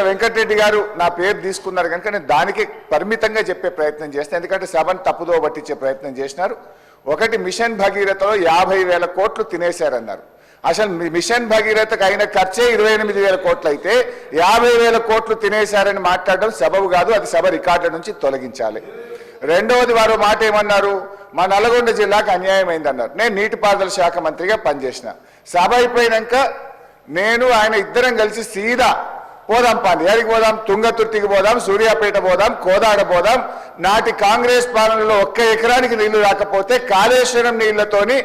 వెంకటరెడ్డి గారు నా పేరు తీసుకున్నారు కనుక నేను దానికి పరిమితంగా చెప్పే ప్రయత్నం చేస్తాను. ఎందుకంటే సభను తప్పుదో పట్టించే ప్రయత్నం చేసినారు. ఒకటి, మిషన్ భగీరథలో 50,000 కోట్లు తినేశారన్నారు. అసలు మిషన్ భగీరథకు అయిన ఖర్చే 28,000 కోట్లు అయితే 50,000 కోట్లు తినేశారని మాట్లాడడం సబబు కాదు. అది సభ రికార్డు నుంచి తొలగించాలి. రెండవది, వారు మాట ఏమన్నారు, మా నల్గొండ జిల్లాకు అన్యాయం అయిందన్నారు. నేను నీటిపారుదల శాఖ మంత్రిగా పనిచేసిన. సభ అయిపోయినాక నేను ఆయన ఇద్దరం కలిసి సీదా పోదాం, పాండి ఎక్కడికి పోదాం, తుంగతుర్తికి పోదాం, సూర్యాపేట పోదాం, కోదాడ పోదాం. నాటి కాంగ్రెస్ పాలనలో 1 ఎకరానికి నీళ్లు రాకపోతే కాళేశ్వరం నీళ్లతోని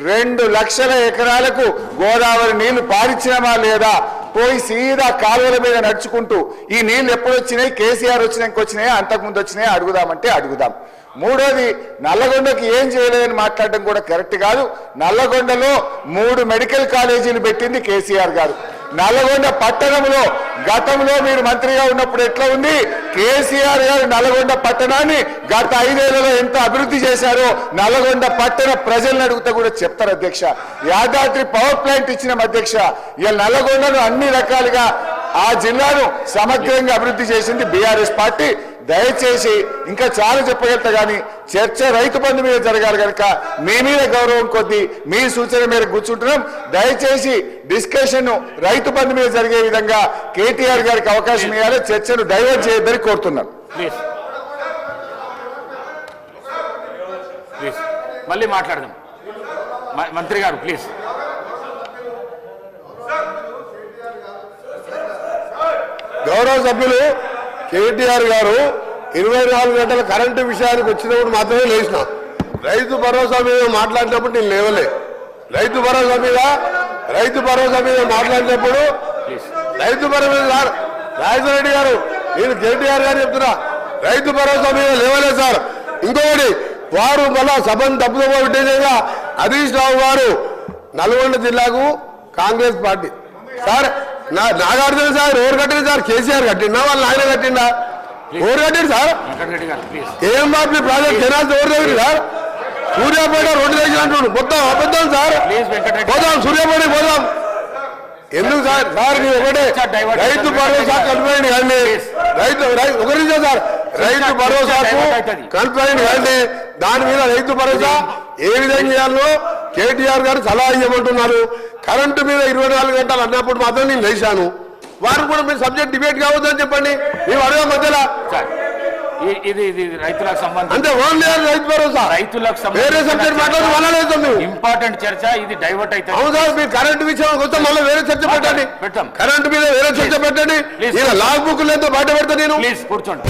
2 లక్షల ఎకరాలకు గోదావరి నీళ్లు పారించినమా లేదా, పోయి సీదా కాలువల మీద నడుచుకుంటూ ఈ నీళ్లు ఎప్పుడు వచ్చినాయి, కేసీఆర్ వచ్చినాక వచ్చినాయా, అంతకుముందు వచ్చినాయా అడుగుదామంటే అడుగుదాం. మూడోది, నల్లగొండకి ఏం చేయలేదని మాట్లాడడం కూడా కరెక్ట్ కాదు. నల్లగొండలో 3 మెడికల్ కాలేజీలు పెట్టింది కేసీఆర్ గారు. నల్లగొండ పట్టణంలో గతంలో మీరు మంత్రిగా ఉన్నప్పుడు ఎట్లా ఉంది, కేసీఆర్ గారు నల్లగొండ పట్టణాన్ని గత 5 ఏళ్లలో ఎంత అభివృద్ధి చేశారో నల్లగొండ పట్టణ ప్రజలను అడుగుతా కూడా చెప్తారు అధ్యక్ష. యాదాద్రి పవర్ ప్లాంట్ ఇచ్చిన అధ్యక్ష. ఇలా నల్లగొండను అన్ని రకాలుగా ఆ జిల్లాను సమగ్రంగా అభివృద్ధి చేసింది బీఆర్ఎస్ పార్టీ. దయచేసి ఇంకా చాలా చెప్పగలుగుతా కానీ చర్చ రైతు బంధు మీద జరగాలి కనుక మీ మీద గౌరవం కొద్దీ మీ సూచన మేరకు కూర్చుంటున్నాం. దయచేసి డిస్కషన్ రైతు బంధు మీద జరిగే విధంగా కేటీఆర్ గారికి అవకాశం ఇవ్వాలి. చర్చను డైవర్ట్ చేయొద్దని కోరుతున్నాం. మళ్ళీ మాట్లాడదాం మంత్రి గారు ప్లీజ్. గౌరవ సభ్యులు కేటీఆర్ గారు 24 గంటల కరెంటు విషయానికి వచ్చినప్పుడు మాత్రమే లేచిన. రైతు భరోసా మీద మాట్లాడినప్పుడు నేను లేవలే. రైతు భరోసా మీద మాట్లాడినప్పుడు రైతు భరోసా రాజశేఖర రెడ్డి గారు, నేను కేటీఆర్ గారు చెప్తున్నా, రైతు భరోసా మీద లేవలేదు సార్. ఇంకొకటి, వారు మళ్ళా సభను తప్పుదో పెట్టేసేగా హరీష్ రావు గారు నల్గొండ జిల్లాకు Congress party sir. Nagarjuna sir ఎవరు కట్టింది సార్? కేసీఆర్ కట్టిండా, వాళ్ళు ఆయన కట్టిండా? ఎవరు కట్టింది సార్? ఏఎంఆర్పీ ప్రాజెక్ట్ కెనాల్స్ ఎవరు దగ్గర సార్? సూర్యాపేట రోడ్డు దగ్గర అంటున్నాడు. మొత్తం అబద్ధం సార్. పోదాం, సూర్యాపేట పోదాం. ఎందుకు సార్? సార్ మీరు ఒకటే రైతు భరోసా కన్ఫైన్ కానీ ఒక నిమిషం సార్, రైతు భరోసాకు కన్ఫైన్ కానీ దాని మీద రైతు భరోసా ఏ విధంగా చేయాలో కేటీఆర్ గారు సలహా ఇవ్వమంటున్నారు. కరెంటు మీద 24 గంటలు అన్నప్పుడు మాత్రం నేను లేచాను. వారు కూడా మీరు సబ్జెక్ట్ డిబేట్ కావద్దని చెప్పండి. మేము అడగ మధ్యలో ఇది రైతులకు సంబంధించి అంటే ఓన్లీ రైతు భరోసా, రైతులకు వేరే సబ్జెక్ట్ మాట్లాడలేదు మేము. ఇంపార్టెంట్ చర్చ ఇది డైవర్ట్ అయితే. అవును సార్, మీరు కరెంటు విషయం వస్తే మళ్ళీ వేరే చర్చ పెట్టండి. కరెంటు మీద వేరే చర్చ పెట్టండి. లాగ్ బుక్ లేదో బయట పెడతా నేను. ప్లీజ్ కూర్చోండి.